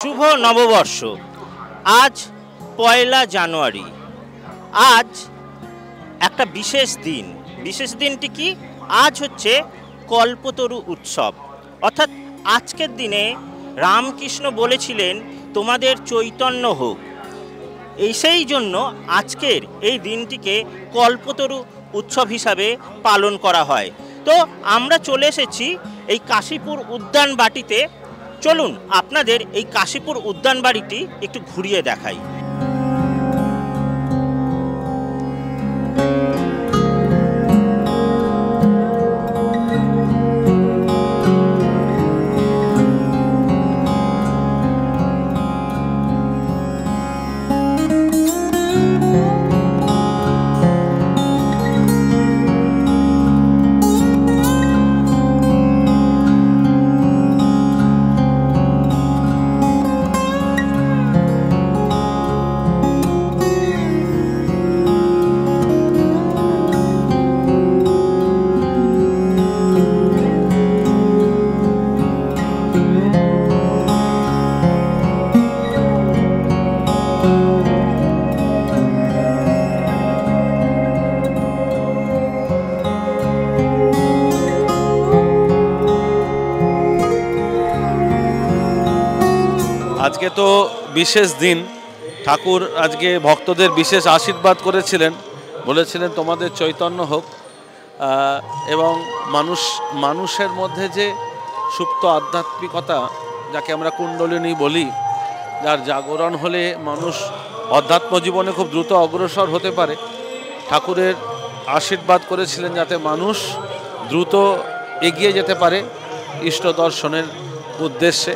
শুভ নববর্ষ। আজ পয়লা জানুয়ারি। আজ একটা বিশেষ দিন। বিশেষ দিনটি কি? আজ হচ্ছে কল্পতরু উৎসব। অর্থাৎ আজকের দিনে রামকৃষ্ণ বলেছিলেন তোমাদের চৈতন্য হোক। সেই জন্য আজকের এই দিনটিকে কল্পতরু উৎসব হিসাবে পালন করা হয়। তো আমরা চলে এসেছি এই কাশীপুর উদ্যান বাটিতে। চলুন আপনাদের এই কাশীপুর উদ্যান বাড়িটি একটু ঘুরিয়ে দেখাই। আজকে তো বিশেষ দিন। ঠাকুর আজকে ভক্তদের বিশেষ আশীর্বাদ করেছিলেন, বলেছিলেন তোমাদের চৈতন্য হোক। এবং মানুষের মধ্যে যে সুপ্ত আধ্যাত্মিকতা, যাকে আমরা কুণ্ডলিনী বলি, যার জাগরণ হলে মানুষ অধ্যাত্ম জীবনে খুব দ্রুত অগ্রসর হতে পারে, ঠাকুরের আশীর্বাদ করেছিলেন যাতে মানুষ দ্রুত এগিয়ে যেতে পারে ইষ্ট দর্শনের উদ্দেশ্যে।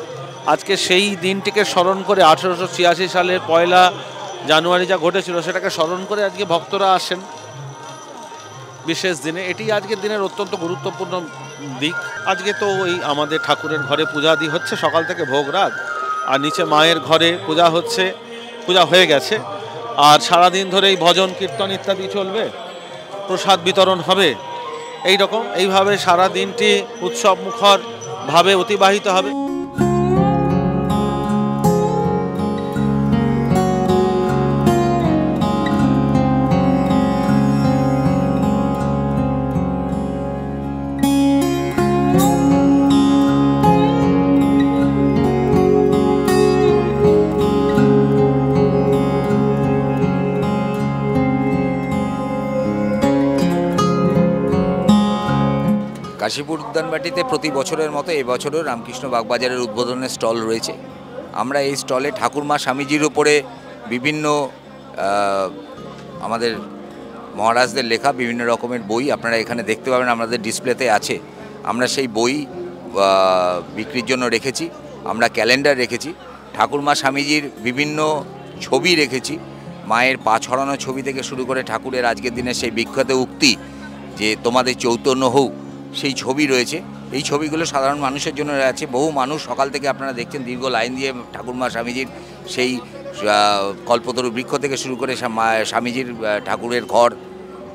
আজকে সেই দিনটিকে স্মরণ করে 1886 সালের পয়লা জানুয়ারি যা ঘটেছিল সেটাকে স্মরণ করে আজকে ভক্তরা আসেন বিশেষ দিনে। এটি আজকের দিনের অত্যন্ত গুরুত্বপূর্ণ দিক। আজকে তো ওই আমাদের ঠাকুরের ঘরে পূজাদি হচ্ছে সকাল থেকে ভোগ রাত, আর নিচে মায়ের ঘরে পূজা হচ্ছে, পূজা হয়ে গেছে। আর সারাদিন ধরে এই ভজন কীর্তন ইত্যাদি চলবে, প্রসাদ বিতরণ হবে, এইভাবে সারা দিনটি উৎসব মুখর ভাবে অতিবাহিত হবে। কাশীপুর উদ্যানবাটিতে প্রতি বছরের মতো এবছরও রামকৃষ্ণ বাগবাজারের উদ্বোধনের স্টল রয়েছে। আমরা এই স্টলে ঠাকুরমা স্বামীজির উপরে বিভিন্ন আমাদের মহারাজদের লেখা বিভিন্ন রকমের বই আপনারা এখানে দেখতে পাবেন, আমাদের ডিসপ্লেতে আছে। আমরা সেই বই বিক্রির জন্য রেখেছি। আমরা ক্যালেন্ডার রেখেছি, ঠাকুরমা স্বামীজির বিভিন্ন ছবি রেখেছি, মায়ের পা ছড়ানো ছবি থেকে শুরু করে ঠাকুরের আজকের দিনের সেই বিখ্যাত উক্তি যে তোমাদের চৈতন্য হোক, সেই ছবি রয়েছে। এই ছবিগুলো সাধারণ মানুষের জন্য আছে। বহু মানুষ সকাল থেকে আপনারা দেখছেন দীর্ঘ লাইন দিয়ে ঠাকুরমা স্বামীজির সেই কল্পতরু বৃক্ষ থেকে শুরু করে স্বামীজির ঠাকুরের ঘর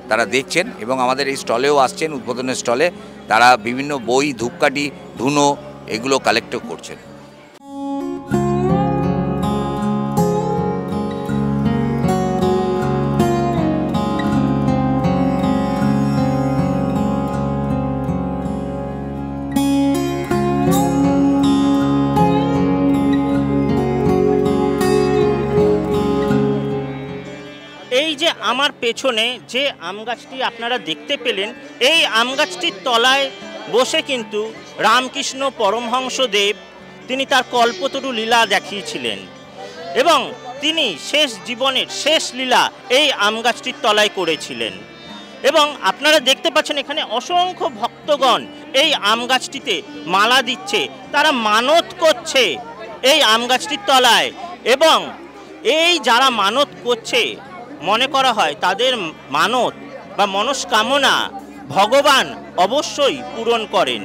তারা দেখছেন, এবং আমাদের এই স্টলেও আসছেন। উদ্বোধনের স্টলে তারা বিভিন্ন বই, ধূপকাঠি, ধুনো এগুলো কালেক্টও করছেন। এই যে আমার পেছনে যে আম গাছটি আপনারা দেখতে পেলেন, এই আম গাছটির তলায় বসে কিন্তু রামকৃষ্ণ পরমহংসদেব তিনি তার কল্পতরু লীলা দেখিয়েছিলেন, এবং তিনি শেষ জীবনের শেষ লীলা এই আম গাছটির তলায় করেছিলেন। এবং আপনারা দেখতে পাচ্ছেন এখানে অসংখ্য ভক্তগণ এই আম গাছটিতে মালা দিচ্ছে, তারা মানত করছে এই আম গাছটির তলায়। এবং এই যারা মানত করছে, মনে করা হয় তাদের মানত বা মনস্কামনা ভগবান অবশ্যই পূরণ করেন।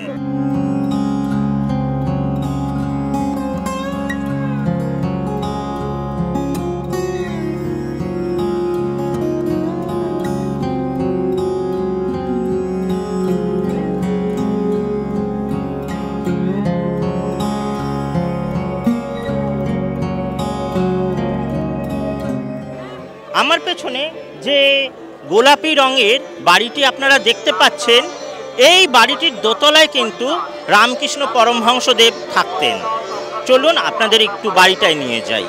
আমার পেছনে যে গোলাপি রঙের বাড়িটি আপনারা দেখতে পাচ্ছেন, এই বাড়িটির দোতলায় কিন্তু রামকৃষ্ণ পরমহংসদেব থাকতেন। চলুন আপনাদের একটু বাড়িটায় নিয়ে যাই।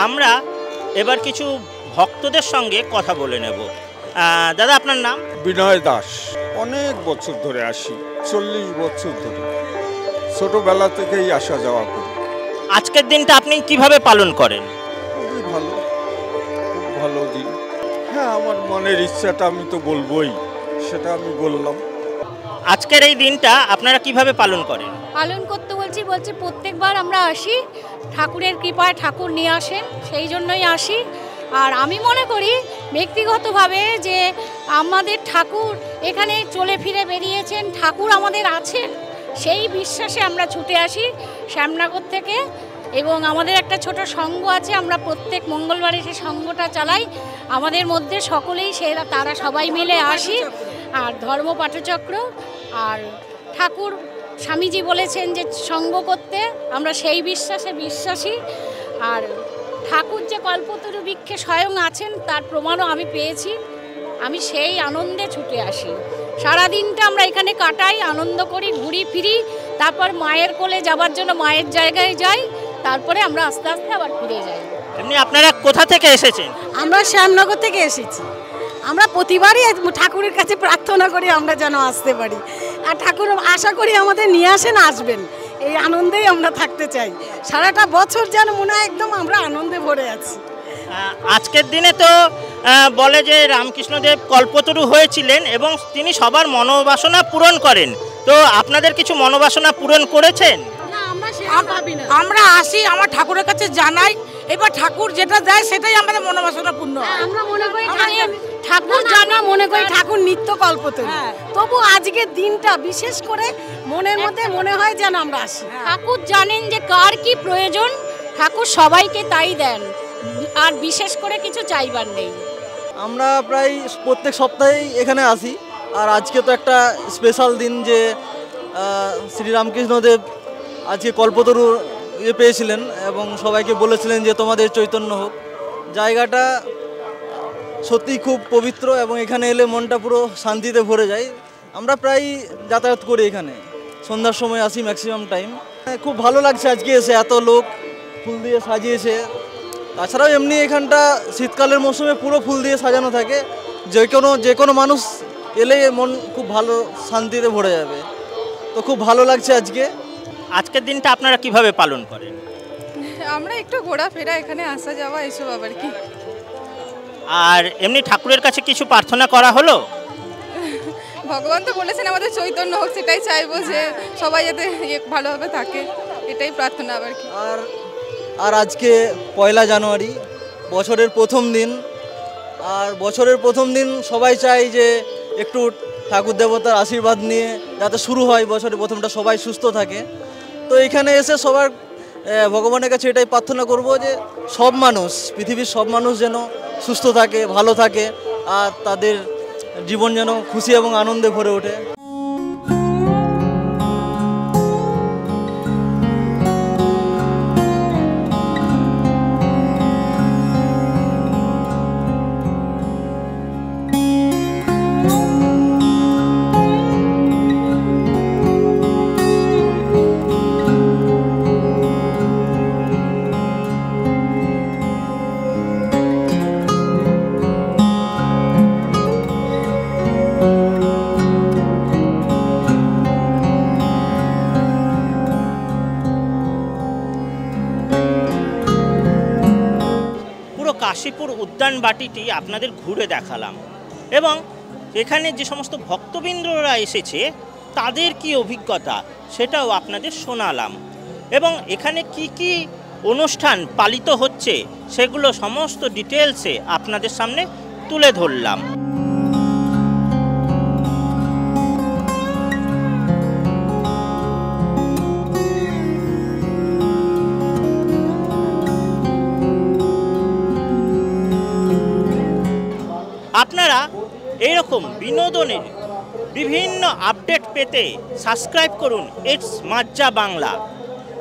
আমরা এবার কিছু ভক্তদের সঙ্গে কথা বলে নেব। দাদা, আপনার নাম? বিনয় দাস। অনেক বছর ধরে আসি, 40 বছর ধরে, ছোটবেলা থেকেই আসা যাওয়া করি। আজকের দিনটা আপনি কিভাবে পালন করেন? খুবই ভালো, খুব ভালো দিন। হ্যাঁ, আমার মনের ইচ্ছাটা আমি তো বলবোই, সেটা আমি বললাম। আজকের এই দিনটা আপনারা কিভাবে পালন করেন? পালন করতে বলছি প্রত্যেকবার আমরা আসি, ঠাকুরের কৃপায় ঠাকুর নিয়ে আসেন, সেই জন্যই আসি। আর আমি মনে করি ব্যক্তিগতভাবে যে আমাদের ঠাকুর এখানে চলে ফিরে বেরিয়েছেন, ঠাকুর আমাদের আছেন, সেই বিশ্বাসে আমরা ছুটে আসি শ্যামনগর থেকে। এবং আমাদের একটা ছোট সংঘ আছে, আমরা প্রত্যেক মঙ্গলবারে সেই সংঘটা চালাই। আমাদের মধ্যে সকলেই তারা সবাই মিলে আসি। আর ধর্ম পাঠচক্র, আর ঠাকুর স্বামীজি বলেছেন যে সঙ্গ করতে, আমরা সেই বিশ্বাসে বিশ্বাসী। আর ঠাকুর যে কল্পতরু বৃক্ষে স্বয়ং আছেন তার প্রমাণও আমি পেয়েছি। আমি সেই আনন্দে ছুটে আসি। সারাদিনটা আমরা এখানে কাটাই, আনন্দ করি, ঘুরি ফিরি, তারপর মায়ের কোলে যাবার জন্য মায়ের জায়গায় যাই, তারপরে আমরা আস্তে আস্তে আবার ফিরে যাই। এমনি আপনারা কোথা থেকে এসেছেন? আমরা শ্যামনগর থেকে এসেছি। আমরা প্রতিবারই ঠাকুরের কাছে প্রার্থনা করি আমরা যেন আসতে পারি, আর ঠাকুর আশা করি আমাদের নিয়ে আসেন, আসবেন। এই আনন্দেই আমরা থাকতে চাই সারাটা বছর, যেন মনে হয় একদম আমরা আনন্দে ভরে আছি। আজকের দিনে তো বলে যে রামকৃষ্ণদেব কল্পতরু হয়েছিলেন এবং তিনি সবার মনোবাসনা পূরণ করেন। তো আপনাদের কিছু মনোবাসনা পূরণ করেছেন? আমরা আসি, আমার ঠাকুরের কাছে জানাই, এবার ঠাকুর যেটা দেয় সেটাই আমাদের মনোবাসনা পূর্ণ হয়। আমরা মনে করি ঠাকুর জানা, মনে করি ঠাকুর নিত্য কল্পতরু। তবু আজকের দিনটা বিশেষ করে মনের মধ্যে মনে হয় যেন আমরা আসি। ঠাকুর জানেন যে কার কি প্রয়োজন, ঠাকুর সবাইকে তাই দেন, আর বিশেষ করে কিছু চাইবার নেই। আমরা প্রায় প্রত্যেক সপ্তাহেই এখানে আসি। আর আজকে তো একটা স্পেশাল দিন যে শ্রীরামকৃষ্ণদেব আজকে কল্পতরু পেয়েছিলেন এবং সবাইকে বলেছিলেন যে তোমাদের চৈতন্য হোক। জায়গাটা সত্যিই খুব পবিত্র এবং এখানে এলে মনটা পুরো শান্তিতে ভরে যায়। আমরা প্রায় যাতায়াত করি, এখানে সন্ধ্যার সময় আসি ম্যাক্সিমাম টাইম। খুব ভালো লাগছে আজকে এসে, এত লোক ফুল দিয়ে সাজিয়েছে। তাছাড়াও এমনি এখানটা শীতকালের মৌসুমে পুরো ফুল দিয়ে সাজানো থাকে, যে কোনো মানুষ এলে মন খুব ভালো শান্তিতে ভরে যাবে। তো খুব ভালো লাগছে আজকে। আজকের দিনটা আপনারা কিভাবে পালন করেন? আমরা একটু ঘোরাফেরা, এখানে আসা যাওয়া এসব আবার কি। আর এমনি ঠাকুরের কাছে কিছু প্রার্থনা করা হলো? ভগবান তো বলেছেন আমাদের চৈতন্য হোক, সেটাই চাইবো যে সবাই যাতে ভালোভাবে থাকে, এটাই প্রার্থনা আবার কি। আর আজকে 1 জানুয়ারি, বছরের প্রথম দিন। আর বছরের প্রথম দিন সবাই চায় যে একটু ঠাকুর দেবতার আশীর্বাদ নিয়ে যাতে শুরু হয় বছরের প্রথমটা, সবাই সুস্থ থাকে। তো এখানে এসে সবার ভগবানের কাছে এটাই প্রার্থনা করব যে সব মানুষ, পৃথিবীর সব মানুষ যেন সুস্থ থাকে, ভালো থাকে, আর তাদের জীবন যেন খুশি এবং আনন্দে ভরে ওঠে। কাশীপুর উদ্যান বাটিটি আপনাদের ঘুরে দেখালাম এবং এখানে যে সমস্ত ভক্তবৃন্দরা এসেছে তাদের কি অভিজ্ঞতা সেটাও আপনাদের শোনালাম এবং এখানে কি কি অনুষ্ঠান পালিত হচ্ছে সেগুলো সমস্ত ডিটেলসে আপনাদের সামনে তুলে ধরলাম। আপনারা এইরকম বিনোদনের বিভিন্ন আপডেট পেতে সাবস্ক্রাইব করুন ইটস মাজ্জা বাংলা।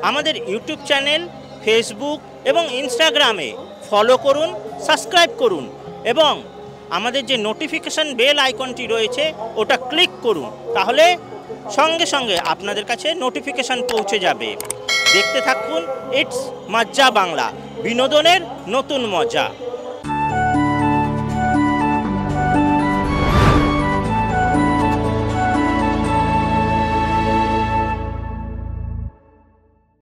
আমাদের ইউটিউব চ্যানেল, ফেসবুক এবং ইনস্টাগ্রামে ফলো করুন, সাবস্ক্রাইব করুন এবং আমাদের যে নোটিফিকেশন বেল আইকনটি রয়েছে ওটা ক্লিক করুন, তাহলে সঙ্গে সঙ্গে আপনাদের কাছে নোটিফিকেশন পৌঁছে যাবে। দেখতে থাকুন ইটস মাজ্জা বাংলা, বিনোদনের নতুন মজা।